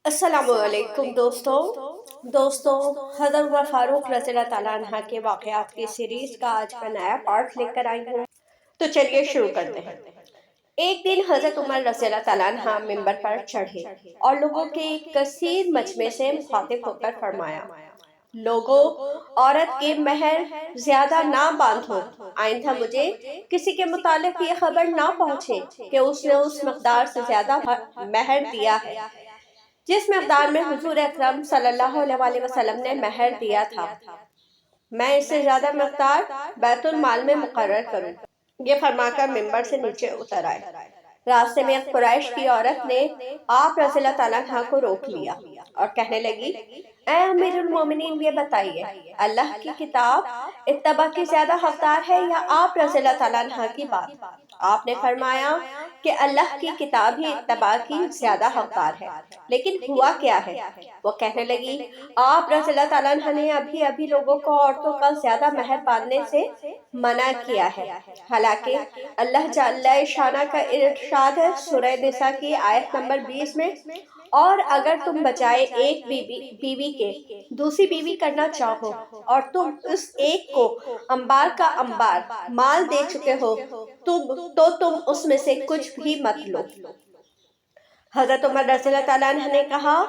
السلام علیکم دوستوں حضرت عمر فاروق رضی اللہ تعالیٰ عنہ کے واقعات کی سیریز کا آج میں نیا پارٹ لے کر آئی ہوں، تو چلیے شروع کرتے ہیں۔ ایک دن حضرت عمر رضی اللہ تعالیٰ عنہ منبر پر چڑھے اور لوگوں کے ایک کثیر مجمع سے مخاطب ہو کر فرمایا: لوگوں، عورت کے مہر زیادہ نہ باندھو، آئندہ مجھے کسی کے متعلق یہ خبر نہ پہنچے کہ اس نے اس مقدار سے زیادہ مہر دیا ہے جس مقدار میں حضور اکرم صلی اللہ علیہ وسلم نے مہر دیا تھا۔ میں اس سے زیادہ مقدار بیت المال میں مقرر کروں۔ یہ فرما کر منبر سے نیچے اتر آئے۔ راستے میں ایک قریش کی عورت نے آپ رضی اللہ تعالیٰ عنہ کو روک لیا اور کہنے لگی: اے امیر المومنین، یہ بتائیے، اللہ کی کتاب اتباع کی زیادہ حقدار ہے یا آپ رضی اللہ تعالیٰ عنہ کی بات؟ آپ نے فرمایا کہ اللہ کی کتاب ہی اتباع کی زیادہ حقدار ہے، لیکن ہوا کیا ہے؟ وہ کہنے لگی: آپ رضی اللہ تعالیٰ عنہ نے ابھی لوگوں کو عورتوں کا زیادہ مہر باندھنے سے منع کیا ہے، حالانکہ اللہ جل شانہ کا ارشاد ہے سورہ نساء کی آیت نمبر 20 میں: اور اگر تم بجائے ایک بیوی کے دوسری بیوی کرنا چاہو اور تم اس ایک کو انبار کا انبار مال دے چکے ہو تو تم اس میں سے کچھ بھی مت لو۔ حضرت عمر رضی اللہ تعالیٰ عنہ نے کہا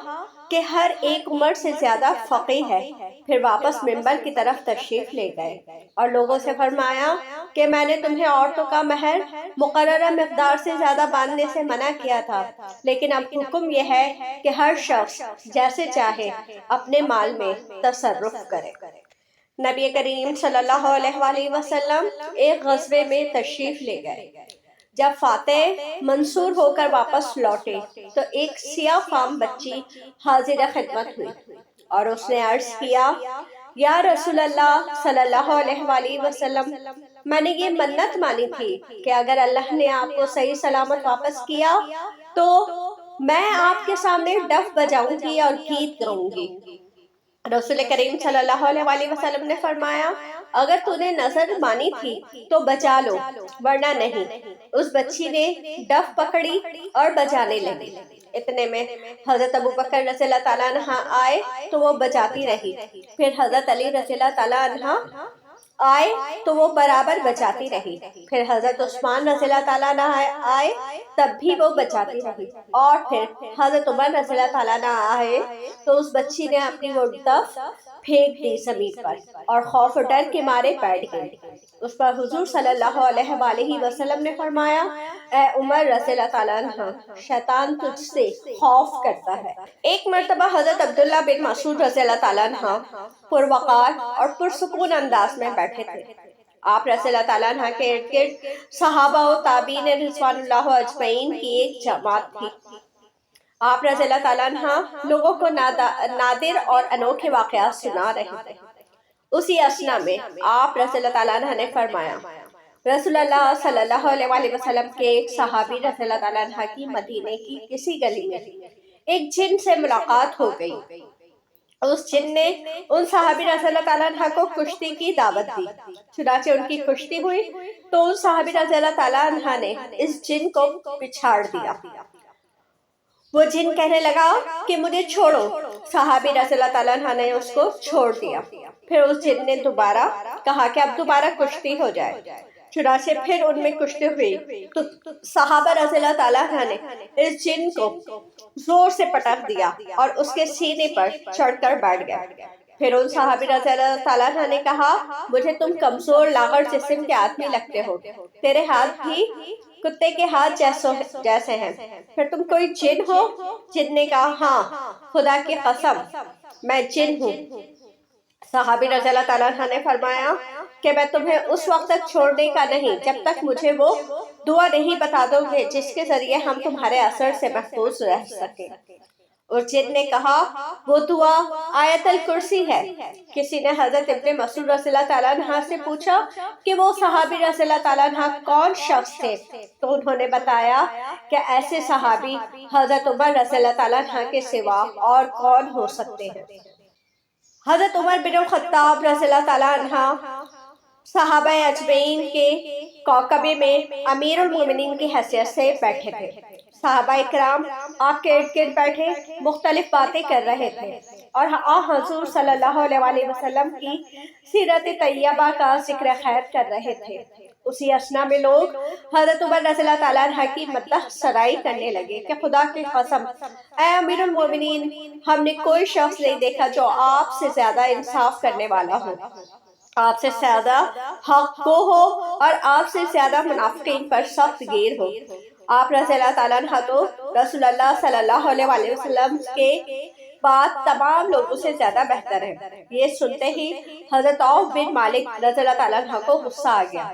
کہ ہر ایک عمر سے زیادہ فقیہ ہے، پھر واپس منبر کی طرف تشریف لے گئے اور لوگوں سے فرمایا کہ میں نے تمہیں عورتوں کا مہر مقررہ مقدار سے زیادہ باندھنے سے منع کیا تھا، لیکن اب حکم یہ ہے کہ ہر شخص جیسے چاہے اپنے مال میں تصرف کرے۔ نبی کریم صلی اللہ علیہ وآلہ وسلم ایک غزوے میں تشریف لے گئے۔ جب فاتح منصور ہو کر واپس لوٹے تو ایک سیاہ فام بچی حاضر خدمت ہوئی اور اس نے عرض کیا: یا رسول اللہ صلی اللہ علیہ وآلہ وسلم، میں نے یہ منت مانی تھی کہ اگر اللہ نے آپ کو صحیح سلامت واپس کیا تو میں آپ کے سامنے ڈف بجاؤں گی اور گیت گاؤں گی۔ رسول کریم صلی اللہ علیہ وآلہ وسلم نے فرمایا: اگر تو نے نظر مانی تھی تو بجا لو، ورنہ نہیں۔ اس بچی نے ڈف پکڑی اور بجانے لگی۔ اتنے میں حضرت ابو بکر رضی اللہ تعالیٰ عنہ آئے تو وہ بجاتی رہی، پھر حضرت علی رضی اللہ تعالیٰ عنہ آئے تو وہ برابر بجاتی رہی، پھر حضرت عثمان رضی اللہ تعالیٰ عنہ آئے تب بھی وہ بجاتی رہی، اور پھر حضرت عمر رضی اللہ تعالیٰ عنہ آئے تو اس بچی نے اپنی وہ ڈف پھینک دی زمین پر اور خوف و ڈر کے مارے بیٹھ گئی۔ اس پر حضور صلی اللہ علیہ وآلہ وسلم نے فرمایا: اے عمر رضی اللہ تعالیٰ عنہ، شیطان تجھ سے خوف کرتا ہے۔ ایک مرتبہ حضرت عبداللہ بن مسعود رضی اللہ تعالیٰ عنہ پروقار اور پرسکون انداز میں بیٹھے تھے۔ آپ رضی اللہ تعالیٰ عنہ کے ارد گرد صحابہ و تابعین رضوان اللہ اجمعین کی ایک جماعت تھی۔ آپ رضی اللہ تعالیٰ عنہ لوگوں کو نادر اور انوکھے واقعات سنا رہے تھے۔ اسی اثنا میں آپ رضی اللہ تعالیٰ عنہ نے فرمایا: رسول اللہ صلی اللہ علیہ وآلہ وسلم کے ایک صحابی رضی اللہ تعالیٰ عنہ کی مدینے کی کسی گلی میں ایک جن سے ملاقات ہو گئی۔ اس جن نے ان صحابی رضی اللہ تعالیٰ عنہ کو کشتی کی دعوت دی، چنانچہ ان کی کشتی ہوئی تو ان صحابی رضی اللہ تعالیٰ عنہ نے اس جن کو پچھاڑ دیا۔ وہ جن کہنے لگا کہ مجھے چھوڑو۔ صحابی رضی اللہ تعالیٰ عنہ نے اس کو چھوڑ دیا۔ پھر اس جن نے دوبارہ کہا کہ اب دوبارہ کشتی ہو جائے، چنانچہ پھر ان میں کشتی ہوئی تو صحابہ رضی اللہ تعالیٰ عنہ نے اس جن کو زور سے پٹک دیا اور اس کے سینے پر چڑھ کر بیٹھ گئے۔ پھر ان صحابی رضی اللہ تعالیٰ عنہ نے کہا: مجھے تم کمزور لاغر جسم کے آدمی لگتے ہو، تیرے ہاتھ بھی کتے کے ہاتھ جیسے ہیں، پھر تم کوئی جن ہو؟ جن نے کہا: ہاں، خدا کی قسم میں جن ہوں۔ صحابی رضی اللہ تعالیٰ عنہ نے فرمایا کہ میں تمہیں اس وقت تک چھوڑنے کا نہیں جب تک مجھے وہ دعا نہیں بتا دو گے جس کے ذریعے ہم تمہارے اثر سے محفوظ رہ سکیں۔ اور جن نے کہا: وہ دعا آیت الکرسی ہے۔ کسی نے حضرت ابن مسعود رضی اللہ تعالیٰ عنہ سے پوچھا کہ وہ صحابی رضی اللہ تعالیٰ عنہ کون شخص تھے، تو انہوں نے بتایا کہ ایسے صحابی حضرت عمر رضی اللہ تعالیٰ عنہ کے سوا اور کون ہو سکتے ہیں۔ حضرت عمر بن الخطاب رضی اللہ تعالیٰ عنہ صحابہ اجمعین کے کوکبے میں امیر المومنین کی حیثیت سے بیٹھے تھے۔ صحابہ اکرام آپ کے ارد گرد بیٹھے مختلف باتیں کر رہے تھے اور حضور صلی اللہ علیہ وسلم کی سیرت طیبہ کا ذکر خیر کر رہے تھے۔ اسی اثنا میں لوگ حضرت عمر رضی اللہ تعالیٰ عنہ کی مدح سرائی کرنے لگے کہ خدا کی قسم اے امیر المومنین، ہم نے کوئی شخص نہیں دیکھا جو آپ سے زیادہ انصاف کرنے والا ہو، آپ سے زیادہ حق کو ہو اور آپ سے زیادہ منافقین پر سخت گیر ہو۔ آپ رضی اللہ تعالیٰ عنہ تو رسول اللہ صلی اللہ علیہ وسلم کے بعد تمام لوگوں سے زیادہ بہتر ہے۔ یہ سنتے ہی حضرت عوف بن مالک رضی اللہ تعالیٰ عنہ کو غصہ آ گیا،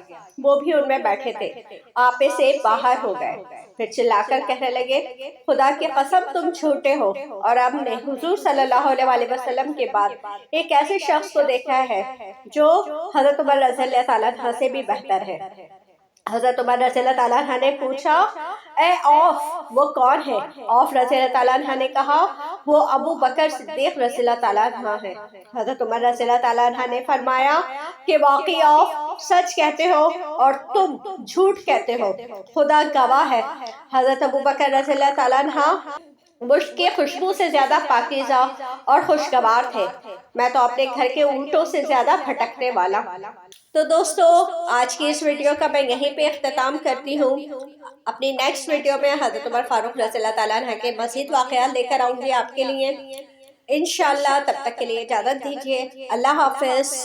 وہ بھی ان میں بیٹھے تھے، آپ سے باہر ہو گئے، پھر چلا کر کہنے لگے خدا کی قسم تم جھوٹے ہو، اور ہم نے حضور صلی اللہ علیہ وسلم کے بعد ایک ایسے شخص کو دیکھا ہے جو حضرت عمر رضی اللہ تعالیٰ عنہ سے بھی بہتر ہے۔ حضرت عمر رضی اللہ تعالیٰ عنہ نے پوچھا اے عوف وہ کون ہے؟ عوف رضی اللہ تعالیٰ عنہ نے کہا وہ ابو بکر صدیق رضی اللہ تعالیٰ عنہ ہے۔ حضرت عمر رضی اللہ تعالیٰ عنہ نے فرمایا کہ واقعی عوف سچ کہتے ہو اور تم جھوٹ کہتے ہو، خدا گواہ ہے۔ حضرت ابو بکر رضی اللہ تعالیٰ عنہ مشک کی خوشبو سے زیادہ پاکیزہ اور خوشگوار تھے، میں تو اپنے گھر کے اونٹوں سے زیادہ بھٹکنے والا۔ تو دوستو آج کی اس ویڈیو کا میں یہیں پہ اختتام کرتی ہوں۔ اپنی نیکسٹ ویڈیو میں حضرت عمر فاروق رضی اللہ تعالیٰ عنہ کے مزید واقعات لے کر آؤں گی آپ کے لیے انشاءاللہ۔ تب تک کے لیے اجازت دیجیے، اللہ حافظ۔